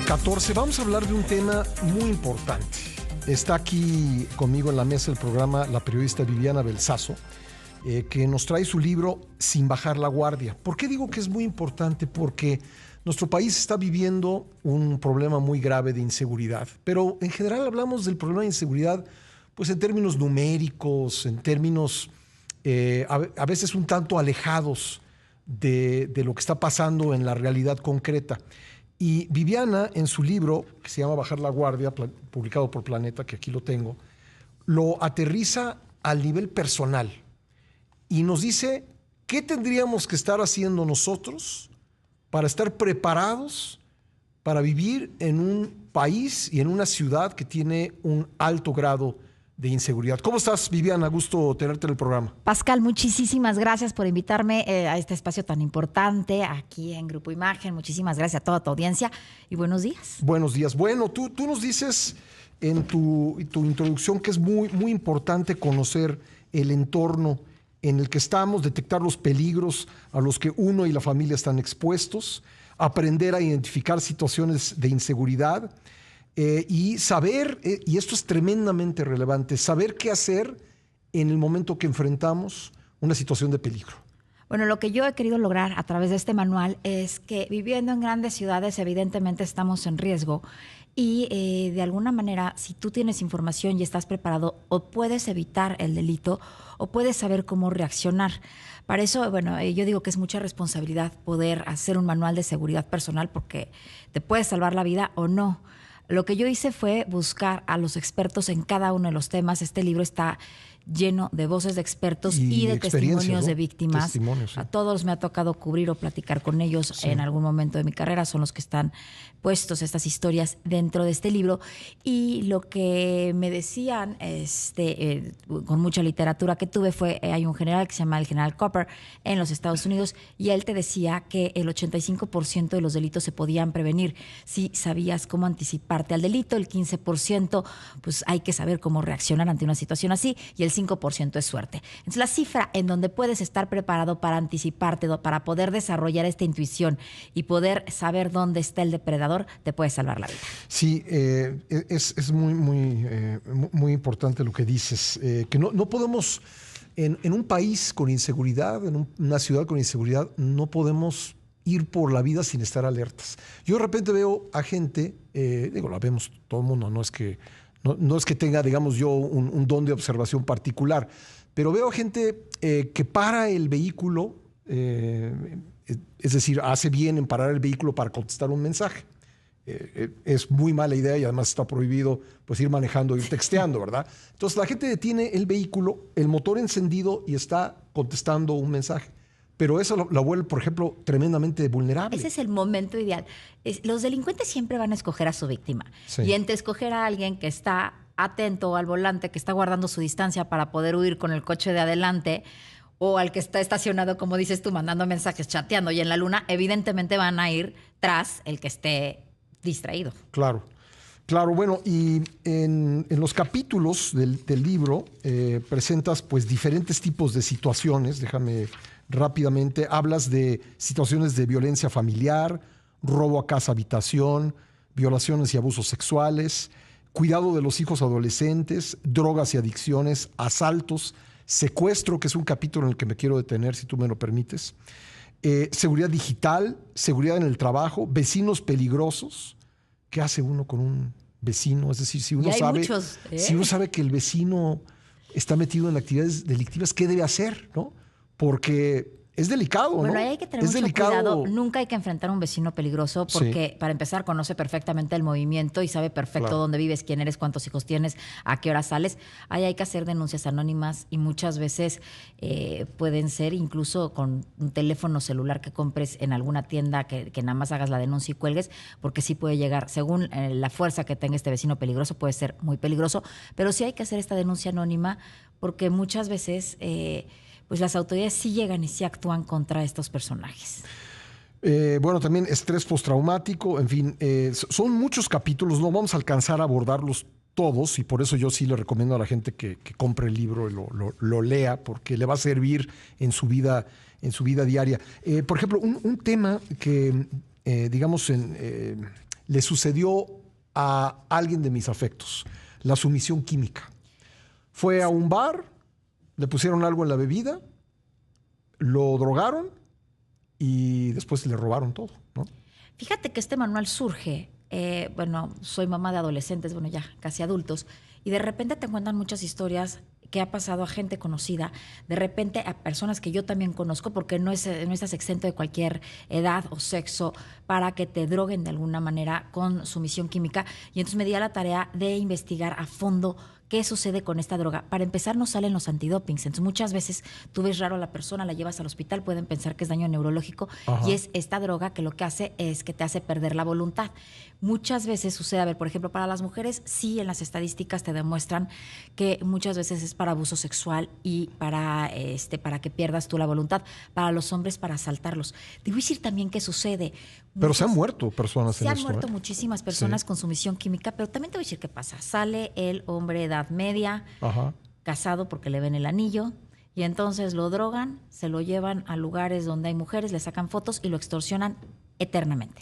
14 vamos a hablar de un tema muy importante. Está aquí conmigo en la mesa del programa la periodista Viviana Belsazo, que nos trae su libro Sin bajar la guardia. ¿Por qué digo que es muy importante? Porque nuestro país está viviendo un problema muy grave de inseguridad, pero en general hablamos del problema de inseguridad pues en términos numéricos, en términos a veces un tanto alejados de lo que está pasando en la realidad concreta. Y Viviana, en su libro, que se llama Bajar la Guardia, publicado por Planeta, que aquí lo tengo, lo aterriza al nivel personal y nos dice qué tendríamos que estar haciendo nosotros para estar preparados para vivir en un país y en una ciudad que tiene un alto grado de inseguridad. ¿Cómo estás, Viviana? Gusto tenerte en el programa. Pascal, muchísimas gracias por invitarme a este espacio tan importante aquí en Grupo Imagen. Muchísimas gracias a toda tu audiencia y buenos días. Buenos días. Bueno, tú nos dices en tu introducción que es muy importante conocer el entorno en el que estamos, detectar los peligros a los que uno y la familia están expuestos, aprender a identificar situaciones de inseguridad, y saber, y esto es tremendamente relevante, saber qué hacer en el momento que enfrentamos una situación de peligro. Bueno, lo que yo he querido lograr a través de este manual es que viviendo en grandes ciudades evidentemente estamos en riesgo y de alguna manera si tú tienes información y estás preparado o puedes evitar el delito o puedes saber cómo reaccionar. Para eso, bueno, yo digo que es mucha responsabilidad poder hacer un manual de seguridad personal porque te puede salvar la vida o no. Lo que yo hice fue buscar a los expertos en cada uno de los temas. Este libro está lleno de voces de expertos y de testimonios, ¿no?, de víctimas. Testimonios, sí. A todos me ha tocado cubrir o platicar con ellos, sí, en algún momento de mi carrera. Son los que están puestos estas historias dentro de este libro. Y lo que me decían, con mucha literatura que tuve, fue, hay un general que se llama el general Cooper en los Estados Unidos, y él te decía que el 85% de los delitos se podían prevenir si sabías cómo anticiparte al delito. El 15%, pues hay que saber cómo reaccionar ante una situación así, y el 5% es suerte. Entonces la cifra en donde puedes estar preparado para anticiparte, para poder desarrollar esta intuición y poder saber dónde está el depredador, te puede salvar la vida. Sí, es muy importante lo que dices, que no podemos, en un país con inseguridad, en una ciudad con inseguridad, no podemos ir por la vida sin estar alertas. Yo de repente veo a gente, la vemos todo el mundo, no es que tenga, digamos yo, un don de observación particular, pero veo a gente que para el vehículo, es decir, hace bien en parar el vehículo para contestar un mensaje. Es muy mala idea y además está prohibido pues ir manejando, ir texteando, ¿verdad? Entonces la gente detiene el vehículo, el motor encendido y está contestando un mensaje. Pero eso la vuelve, por ejemplo, tremendamente vulnerable. Ese es el momento ideal. Los delincuentes siempre van a escoger a su víctima. Sí. Y entre escoger a alguien que está atento al volante, que está guardando su distancia para poder huir con el coche de adelante, o al que está estacionado, como dices tú, mandando mensajes, chateando y en la luna, evidentemente van a ir tras el que esté distraído. Claro. Bueno, y en los capítulos del libro presentas pues diferentes tipos de situaciones. Déjame rápidamente, hablas de situaciones de violencia familiar, robo a casa habitación, violaciones y abusos sexuales, cuidado de los hijos adolescentes, drogas y adicciones, asaltos, secuestro, que es un capítulo en el que me quiero detener, si tú me lo permites, seguridad digital, seguridad en el trabajo, vecinos peligrosos. ¿Qué hace uno con un vecino? Es decir, si uno sabe que el vecino está metido en actividades delictivas, ¿qué debe hacer, no? Porque es delicado, ¿no? Bueno, ahí hay que tener mucho cuidado. Nunca hay que enfrentar a un vecino peligroso porque, sí, para empezar, conoce perfectamente el movimiento y sabe perfecto dónde vives, quién eres, cuántos hijos tienes, a qué hora sales. Ahí hay que hacer denuncias anónimas y muchas veces pueden ser incluso con un teléfono celular que compres en alguna tienda que nada más hagas la denuncia y cuelgues, porque sí puede llegar, según la fuerza que tenga este vecino peligroso, puede ser muy peligroso. Pero sí hay que hacer esta denuncia anónima porque muchas veces pues las autoridades sí llegan y sí actúan contra estos personajes. Bueno, también estrés postraumático, en fin, son muchos capítulos, no vamos a alcanzar a abordarlos todos y por eso yo sí le recomiendo a la gente que compre el libro y lo lea porque le va a servir en su vida diaria. Por ejemplo, un tema que, digamos, le sucedió a alguien de mis afectos, la sumisión química. Fue a un bar, le pusieron algo en la bebida, lo drogaron y después le robaron todo, ¿no? Fíjate que este manual surge, soy mamá de adolescentes, ya casi adultos, y de repente te cuentan muchas historias que ha pasado a gente conocida, de repente a personas que yo también conozco, porque no estás exento de cualquier edad o sexo para que te droguen de alguna manera con sumisión química. Y entonces me di a la tarea de investigar a fondo qué sucede con esta droga. Para empezar, no salen los antidopings. Entonces muchas veces tú ves raro a la persona, la llevas al hospital, pueden pensar que es daño neurológico. Ajá. Y es esta droga que lo que hace es que te hace perder la voluntad. Muchas veces sucede, por ejemplo, para las mujeres, sí, en las estadísticas te demuestran que muchas veces es para abuso sexual y para que pierdas tú la voluntad. Para los hombres, para asaltarlos. Debo decir también que sucede. Pero se han muerto personas en esto. Se han muerto muchísimas personas con sumisión química, pero también te voy a decir qué pasa. Sale el hombre de edad media, ajá, casado porque le ven el anillo, y entonces lo drogan, se lo llevan a lugares donde hay mujeres, le sacan fotos y lo extorsionan eternamente.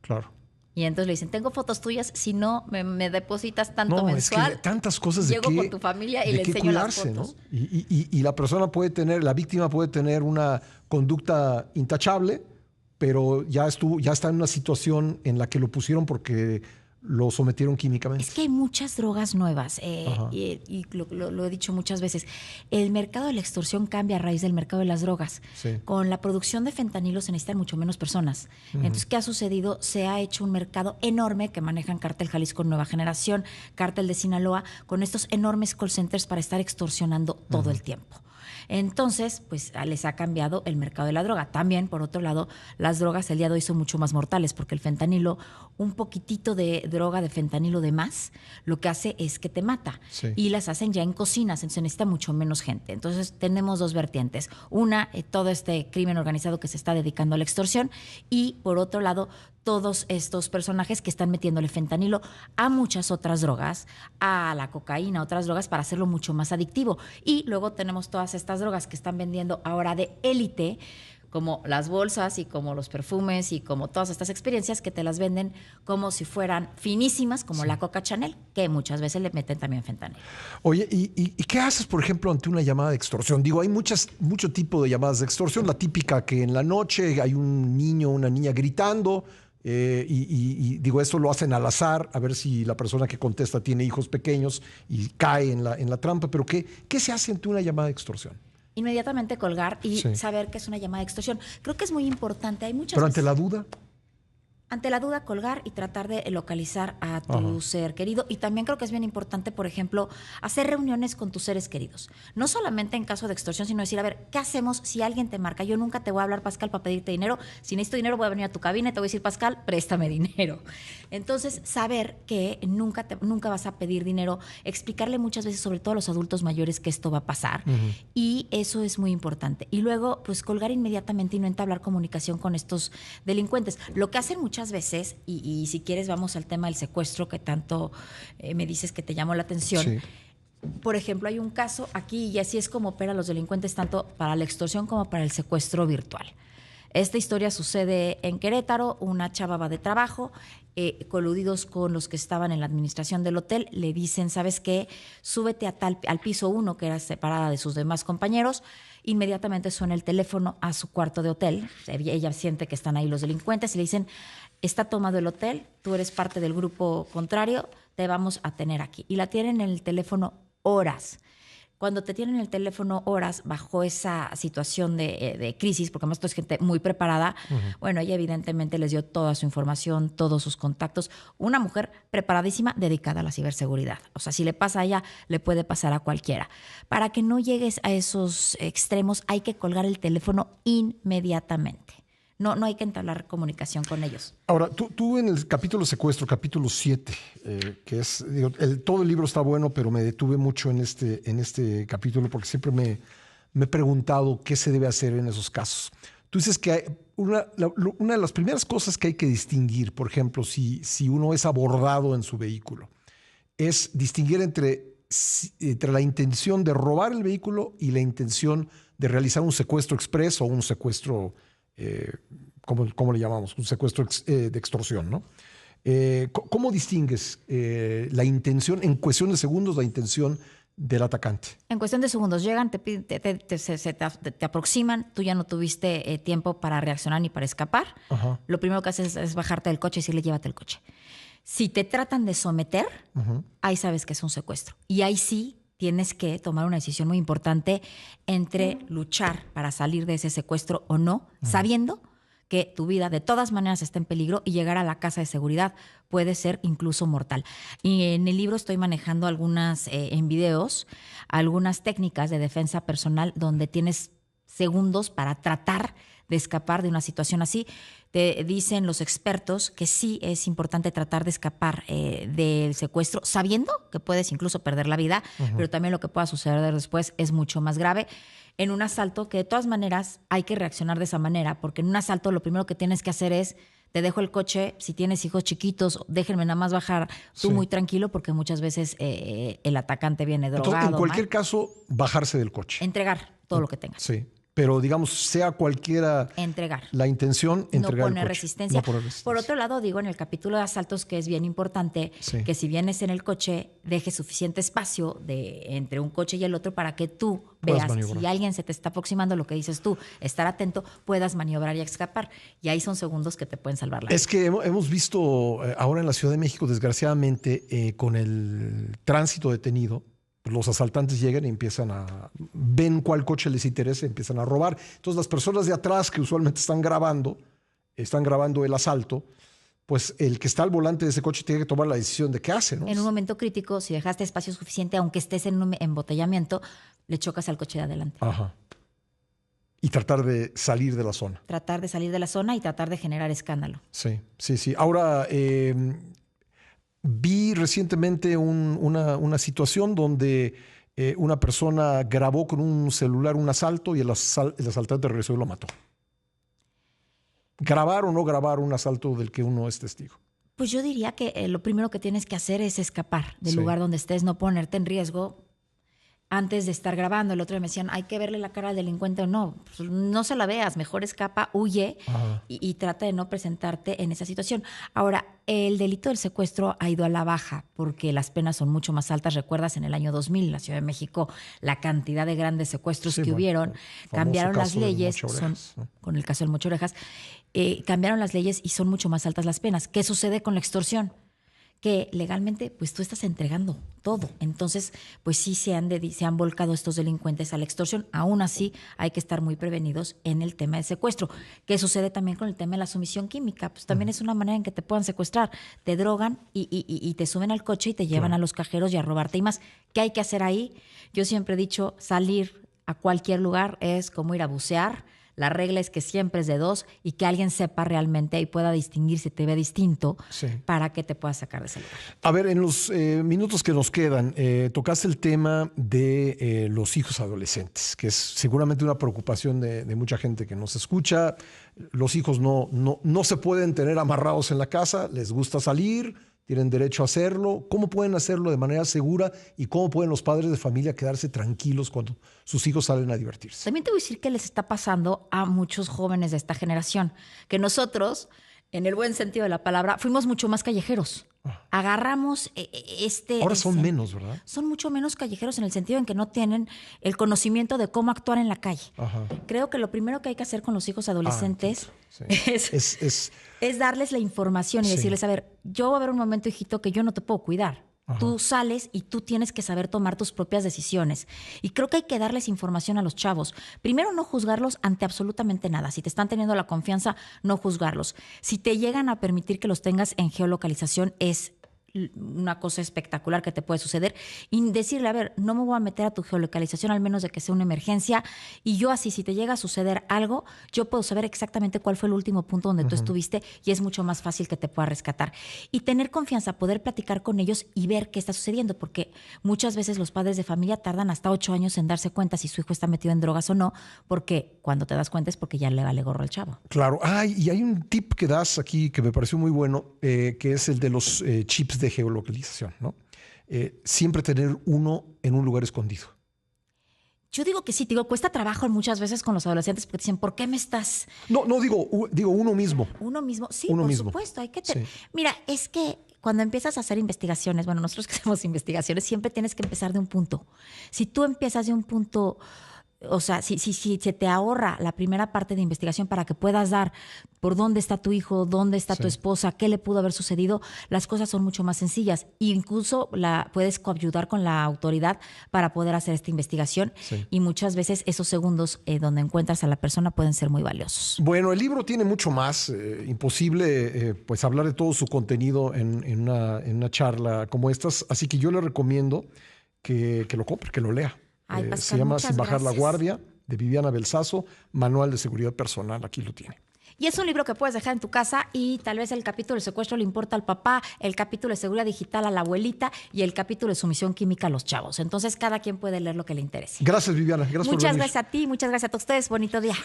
Claro. Y entonces le dicen, tengo fotos tuyas, si no me depositas tanto mensual. Es que tantas cosas llego con tu familia y le enseño cuidarse, las fotos. ¿no? Y la persona la víctima puede tener una conducta intachable, pero ya está en una situación en la que lo pusieron porque lo sometieron químicamente. Es que hay muchas drogas nuevas y lo he dicho muchas veces. El mercado de la extorsión cambia a raíz del mercado de las drogas. Sí. Con la producción de fentanilo se necesitan mucho menos personas. Entonces, ¿qué ha sucedido? Se ha hecho un mercado enorme que manejan Cártel Jalisco Nueva Generación, Cártel de Sinaloa, con estos enormes call centers para estar extorsionando todo el tiempo. Entonces, pues les ha cambiado el mercado de la droga. También, por otro lado, las drogas el día de hoy son mucho más mortales porque el fentanilo, un poquitito de droga de fentanilo de más, lo que hace es que te mata. Sí. Y las hacen ya en cocinas, entonces necesita mucho menos gente. Entonces, tenemos dos vertientes. Una, todo este crimen organizado que se está dedicando a la extorsión y, por otro lado, todos estos personajes que están metiéndole fentanilo a muchas otras drogas, a la cocaína, a otras drogas para hacerlo mucho más adictivo. Y luego tenemos todas estas drogas que están vendiendo ahora de élite, como las bolsas y como los perfumes y como todas estas experiencias que te las venden como si fueran finísimas, como la Coca Chanel, que muchas veces le meten también fentanilo. Oye, ¿y qué haces, por ejemplo, ante una llamada de extorsión? Digo, hay mucho tipo de llamadas de extorsión. La típica que en la noche hay un niño o una niña gritando, digo, esto lo hacen al azar, a ver si la persona que contesta tiene hijos pequeños y cae en la trampa. Pero ¿qué se hace ante una llamada de extorsión? Inmediatamente colgar y saber que es una llamada de extorsión. Creo que es muy importante. Hay muchas Pero ante la duda. Ante la duda, colgar y tratar de localizar a tu ser querido. Y también creo que es bien importante, por ejemplo, hacer reuniones con tus seres queridos. No solamente en caso de extorsión, sino decir, a ver, ¿qué hacemos si alguien te marca? Yo nunca te voy a hablar, Pascal, para pedirte dinero. Si necesito dinero, voy a venir a tu cabina y te voy a decir, Pascal, préstame dinero. Entonces, saber que nunca vas a pedir dinero, explicarle muchas veces, sobre todo a los adultos mayores, que esto va a pasar. Y eso es muy importante. Y luego, pues, colgar inmediatamente y no entablar comunicación con estos delincuentes. Lo que hacen muchas veces, y si quieres vamos al tema del secuestro que tanto me dices que te llamó la atención. Sí. Por ejemplo, hay un caso aquí y así es como operan los delincuentes tanto para la extorsión como para el secuestro virtual. Esta historia sucede en Querétaro, una chava va de trabajo, coludidos con los que estaban en la administración del hotel, le dicen, ¿sabes qué? Súbete al piso 1, que era separada de sus demás compañeros. Inmediatamente suena el teléfono a su cuarto de hotel. Ella siente que están ahí los delincuentes y le dicen, está tomado el hotel, tú eres parte del grupo contrario, te vamos a tener aquí. Y la tienen en el teléfono horas. Cuando te tienen el teléfono horas bajo esa situación de crisis, porque además esto es gente muy preparada, bueno, ella evidentemente les dio toda su información, todos sus contactos. Una mujer preparadísima, dedicada a la ciberseguridad. O sea, si le pasa a ella, le puede pasar a cualquiera. Para que no llegues a esos extremos, hay que colgar el teléfono inmediatamente. No hay que entablar comunicación con ellos. Ahora, tú en el capítulo secuestro, capítulo 7, que es, digo, todo el libro está bueno, pero me detuve mucho en este capítulo porque siempre me he preguntado qué se debe hacer en esos casos. Tú dices que una de las primeras cosas que hay que distinguir, por ejemplo, si uno es abordado en su vehículo, es distinguir entre la intención de robar el vehículo y la intención de realizar un secuestro express o un secuestro ¿cómo le llamamos? Un secuestro de extorsión, ¿no? ¿Cómo distingues la intención, en cuestión de segundos, la intención del atacante? En cuestión de segundos llegan, te piden, te aproximan, tú ya no tuviste tiempo para reaccionar ni para escapar. Ajá. Lo primero que haces es bajarte del coche y decirle, llévate el coche. Si te tratan de someter, ahí sabes que es un secuestro. Y ahí sí tienes que tomar una decisión muy importante entre luchar para salir de ese secuestro o no, sabiendo que tu vida de todas maneras está en peligro y llegar a la casa de seguridad puede ser incluso mortal. Y en el libro estoy manejando en videos, algunas técnicas de defensa personal donde tienes segundos para tratar de escapar de una situación así. Te dicen los expertos que sí es importante tratar de escapar del secuestro, sabiendo que puedes incluso perder la vida, pero también lo que pueda suceder después es mucho más grave. En un asalto, que de todas maneras hay que reaccionar de esa manera, porque en un asalto lo primero que tienes que hacer es, te dejo el coche, si tienes hijos chiquitos, déjenme nada más bajar, tú muy tranquilo, porque muchas veces el atacante viene drogado. Entonces, en cualquier caso, bajarse del coche. Entregar todo lo que tengas. Sí. Pero, digamos, sea cualquiera la intención, entregar no poner el coche. resistencia. No poner resistencia. Por otro lado, digo en el capítulo de asaltos que es bien importante que si vienes en el coche, dejes suficiente espacio entre un coche y el otro para que tú veas si alguien se te está aproximando, lo que dices tú, estar atento, puedas maniobrar y escapar. Y ahí son segundos que te pueden salvar la vida. Es que hemos visto ahora en la Ciudad de México, desgraciadamente, con el tránsito detenido, los asaltantes llegan y ven cuál coche les interesa y empiezan a robar. Entonces las personas de atrás que usualmente están grabando el asalto, pues el que está al volante de ese coche tiene que tomar la decisión de qué hace, ¿no? En un momento crítico, si dejaste espacio suficiente, aunque estés en un embotellamiento, le chocas al coche de adelante. Ajá. Y tratar de salir de la zona. Tratar de salir de la zona y tratar de generar escándalo. Sí. Ahora, vi recientemente una situación donde una persona grabó con un celular un asalto y el asaltante regresó y lo mató. ¿Grabar o no grabar un asalto del que uno es testigo? Pues yo diría que lo primero que tienes que hacer es escapar del lugar donde estés, no ponerte en riesgo antes de estar grabando. El otro día me decían, hay que verle la cara al delincuente o no. Pues no se la veas, mejor escapa, huye y trata de no presentarte en esa situación. Ahora, el delito del secuestro ha ido a la baja porque las penas son mucho más altas. ¿Recuerdas en el año 2000 en la Ciudad de México la cantidad de grandes secuestros que hubieron? Cambiaron las leyes, con el caso del Mocho Orejas, cambiaron las leyes y son mucho más altas las penas. ¿Qué sucede con la extorsión? Que legalmente pues tú estás entregando todo. Entonces, pues sí se han volcado estos delincuentes a la extorsión. Aún así, hay que estar muy prevenidos en el tema del secuestro. ¿Qué sucede también con el tema de la sumisión química? Pues también es una manera en que te puedan secuestrar. Te drogan y te suben al coche y te llevan a los cajeros y a robarte y más. ¿Qué hay que hacer ahí? Yo siempre he dicho, salir a cualquier lugar es como ir a bucear. La regla es que siempre es de dos y que alguien sepa realmente y pueda distinguir si te ve distinto para que te puedas sacar de ese lugar. A ver, en los minutos que nos quedan, tocaste el tema de los hijos adolescentes, que es seguramente una preocupación de mucha gente que nos escucha. Los hijos no se pueden tener amarrados en la casa, les gusta salir, tienen derecho a hacerlo. ¿Cómo pueden hacerlo de manera segura y cómo pueden los padres de familia quedarse tranquilos cuando sus hijos salen a divertirse? También te voy a decir que les está pasando a muchos jóvenes de esta generación, que nosotros, en el buen sentido de la palabra, fuimos mucho más callejeros. Agarramos Ahora son menos, ¿verdad? Son mucho menos callejeros en el sentido en que no tienen el conocimiento de cómo actuar en la calle. Creo que lo primero que hay que hacer con los hijos adolescentes es darles la información y decirles, a ver, yo va a haber un momento, hijito, que yo no te puedo cuidar. Tú sales y tú tienes que saber tomar tus propias decisiones. Y creo que hay que darles información a los chavos. Primero, no juzgarlos ante absolutamente nada. Si te están teniendo la confianza, no juzgarlos. Si te llegan a permitir que los tengas en geolocalización, es una cosa espectacular que te puede suceder. Y decirle, a ver, no me voy a meter a tu geolocalización al menos de que sea una emergencia. Y yo así, si te llega a suceder algo, yo puedo saber exactamente cuál fue el último punto donde tú estuviste y es mucho más fácil que te pueda rescatar. Y tener confianza, poder platicar con ellos y ver qué está sucediendo, porque muchas veces los padres de familia tardan hasta 8 años en darse cuenta si su hijo está metido en drogas o no, porque cuando te das cuenta es porque ya le vale gorro al chavo. Claro. Y hay un tip que das aquí que me pareció muy bueno, que es el de los chips de geolocalización, ¿no? Siempre tener uno en un lugar escondido. Yo digo que sí, digo, cuesta trabajo muchas veces con los adolescentes porque dicen, ¿por qué me estás...? No, digo uno mismo. Uno mismo, sí, Uno por mismo. supuesto. Sí. Mira, es que cuando empiezas a hacer investigaciones, bueno, nosotros que hacemos investigaciones, siempre tienes que empezar de un punto. Si tú empiezas de un punto... O sea, si se te ahorra la primera parte de investigación para que puedas dar por dónde está tu hijo, dónde está tu esposa, qué le pudo haber sucedido, las cosas son mucho más sencillas. E incluso puedes coayudar con la autoridad para poder hacer esta investigación. Sí. Y muchas veces esos segundos donde encuentras a la persona pueden ser muy valiosos. Bueno, el libro tiene mucho más. Imposible pues hablar de todo su contenido en una charla como estas. Así que yo le recomiendo que lo compre, que lo lea. Ay, Pascal, se llama muchas Sin bajar la gracias. guardia, de Viviana Belsazo, Manual de Seguridad Personal. Aquí lo tiene. Y es un libro que puedes dejar en tu casa y tal vez el capítulo de secuestro le importa al papá, el capítulo de seguridad digital a la abuelita y el capítulo de sumisión química a los chavos. Entonces cada quien puede leer lo que le interese. Gracias, Viviana. Gracias por venir. Muchas gracias a ti, muchas gracias a todos ustedes. Bonito día.